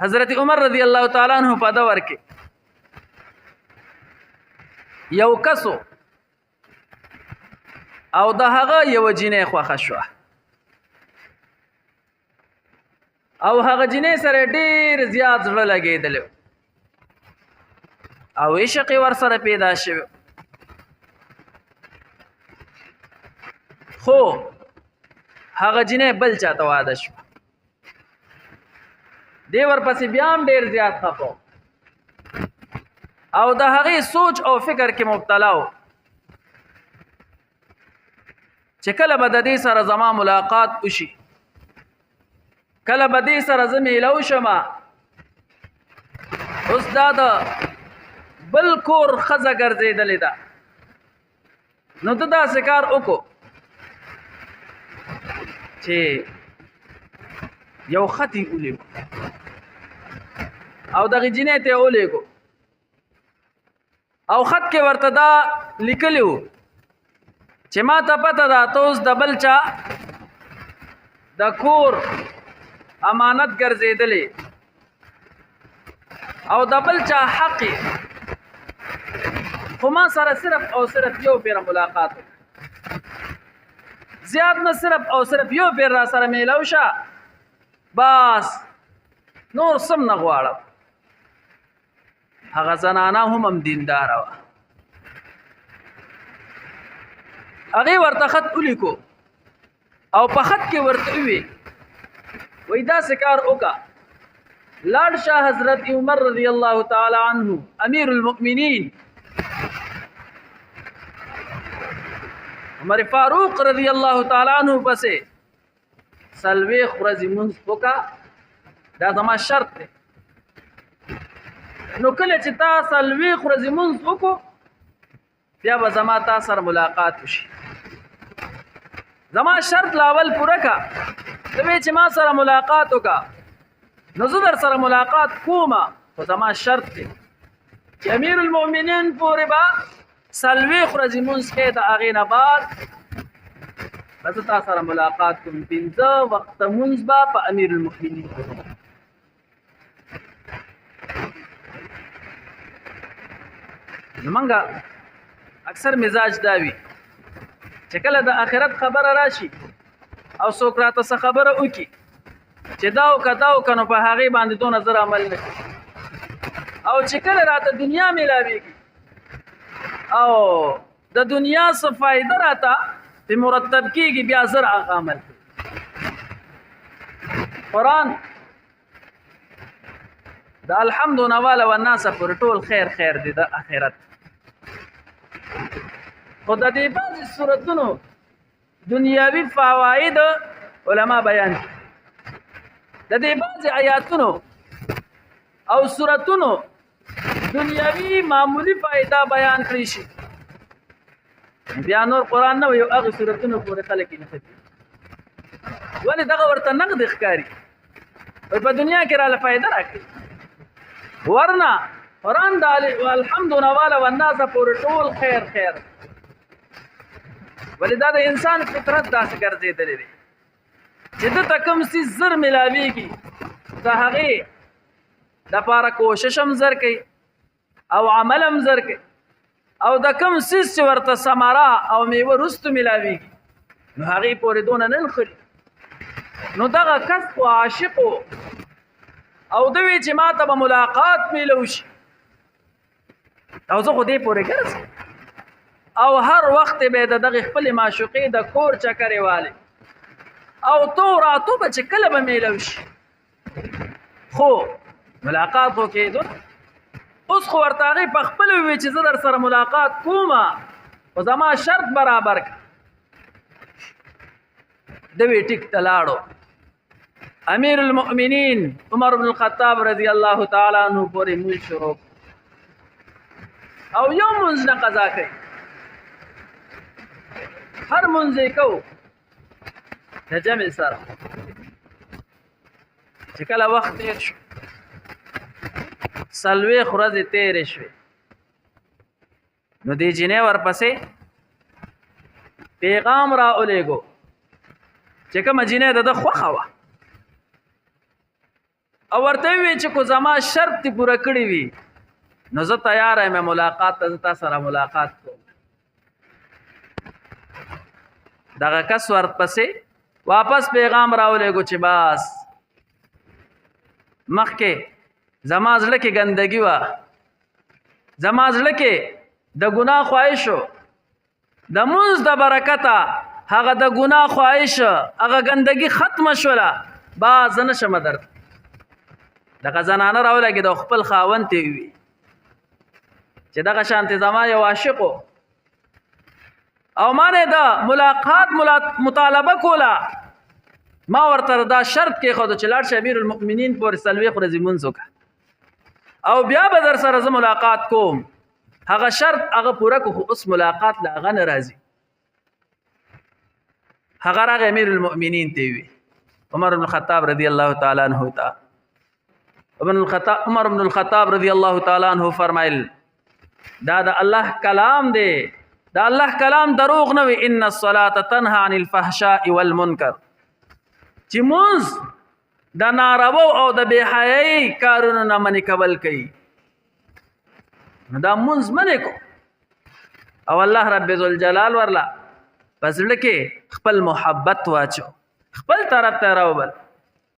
حضرت عمر رضی الله تعالی عنہ په دور کې یو کسو او د هغه یو جنې خوښه شو او هغه جنې سره ډیر زیات زړه لګېدل او عشق ور سره پیدا شو خو هغه جنې بل چاته واده شو دی ورپسې بیا هم ډیر زیات خفو او د هغې سوچ او فکر کې مبتلا و چې کله به د دې سره زما ملاقات وشي کله به دې سره زه میلو شمه اوس دا د بل کور ښځه ګرځېدلې ده نو ته داسې کار وکړو چې یو خط یې ولیکو او دغې جینۍ ته یې ولیکو او خط کې ورته دا لیکلی و چې ما ته پته ده ته اوس د بل چا د کور امانت ګرځېدلې او د بل چا حق خو ما سره صرف او صرف یو پیره ملاقات زیات نه صرف او صرف یو پیر را سره میلو شه بس نور سم نه غواړم هغه زنانه هم دینداره وه هغې ورته خط ولیکو او په خط کې ورته ووی وایي داسې کار وکړه لاړ شه حضرت عمر رضی الله تعالی عنه امیر المؤمنین عمر فاروق رضی الله تعالی عنہ پسې څلوېښت ورځې لمونځ وکړه دا زما شرط دی نو کله چې تا څلوېښت ورځې لمونځ وکړو بیا به زما تا سره ملاقات وشي زما شرط لاول پوره کړه ته وایې چې ما سره ملاقات وکړه نو زه در سره ملاقات کومه خو زما شرط دی چې امیر المؤمنین پورې به څلوېښت ورځې لمونځ کوې د هغې نه بعد به زه تا سره ملاقات کوم 5 وخته لمونځ به په امیر المؤمنین نو موږ اکثر مزاج دا وي چې کله د آخرت خبره راشي او څوک راته څه خبره وکړي چې دا وکړه دا وکړه نو په هغې باندې دونه زر عمل نه کوي او چې کله راته دنیا میلاویږي او د دنیا څه فایده راته په مرتب کېږي بیا زر هغه عمل کوي قرآن د الحمد نواله والناس پورې ټول خیر خیر دی د آخرت خو د دې بعضې صورتونو دنیاوي فواید علما بیان دي د دې بعضې آیاتونو او صورتونو دنیاوي معمولی فایده بیان کړی شي بیا نور قرآن نه وي او هغې صورتونو پورې خلک یې نښتي ولې دغه ورته نقد ښکاري وایي په دنیا کې راله فایده راکوي ورنه قرآن د الحمد نواله والناس پورې ټول خیر خیر ولې دا د انسان فطرت داسې ګرځېدلی دی چې ده ته کوم څیز زر میلاویږي د هغې دپاره کوشش هم زر کوي او عمل هم زر کوي او د کوم څیز چې ورته ثمره او میوه وروستو میلاویږي نو هغې پورې دونه نه نښلي نو دغه کس خو عاشق و او ده وی چې ما ته به ملاقات میلو شي او زه خو دې پورې ګرځم او هر وخت به د دغې خپلې معشوقې د کور چکرې والې او تو راتو به چې کله به میلو شي خو ملاقات خو کېدو اوس خو ورته هغې په خپله ووي چې زه در سره ملاقات کومه خو زما شرط برابر کړه ده وی ټیک ته لاړو امیر المؤمنین عمر بن الخطاب رضی الله تعالی عنہ پورې لمونځ شروع او یو لمونځ نه قضا کوي هر لمونځ یې کوو د جمع سره چې کله وخت تېر شو 40 ورځې تېرې شوې نو دې جینۍ ورپسې پیغام را ولېږو چې کومه جینۍ د ده خوښه وه او ورته وی چې کو زما شرط تی پوره کړی وي نو زه تیار یم ملاقات ته تا سره ملاقات کوم. دغه کس ورپسې واپس پیغام راولېږو چې بس مخکې زما زړه کې ګندګي وه، زما زړه کې د ګناه خواهش و، د مونځ د برکته هغه د ګناه خواهش هغه ګندګي ختمه شوله، باز زه نشم درته. دغه زنانه راولګېده او خپل خاوند ته وي چې دغه شانتې زما یو عاشق و او ما نه د ملاقات مطالبه کوله، ما ورته دا شرط کېښود چې لاړ شي امیر المؤمنین پورې 40 ورځې مونځ وکړه او بیا به در سره زه ملاقات کوم. هغه شرط هغه پوره کو، خو اوس ملاقات له هغه نه راځي. هغه راغی امیر المؤمنین ته وي عمر بن الخطاب رضی الله تعالی عنہ ته. عمر بن الخطاب رضی الله تعالی عنہ فرمایل دا د الله کلام دی، دا الله کلام دروغ نه وي. ان الصلاة تنهى عن الفحشاء والمنکر، چې مونځ د ناروا او د بې حیايي کارونو نه منې کول کوي، نو دا مونځ منې کو او الله رب ذوالجلال ورله په زړه کې خپل محبت واچو، خپل طرف ته راوبل.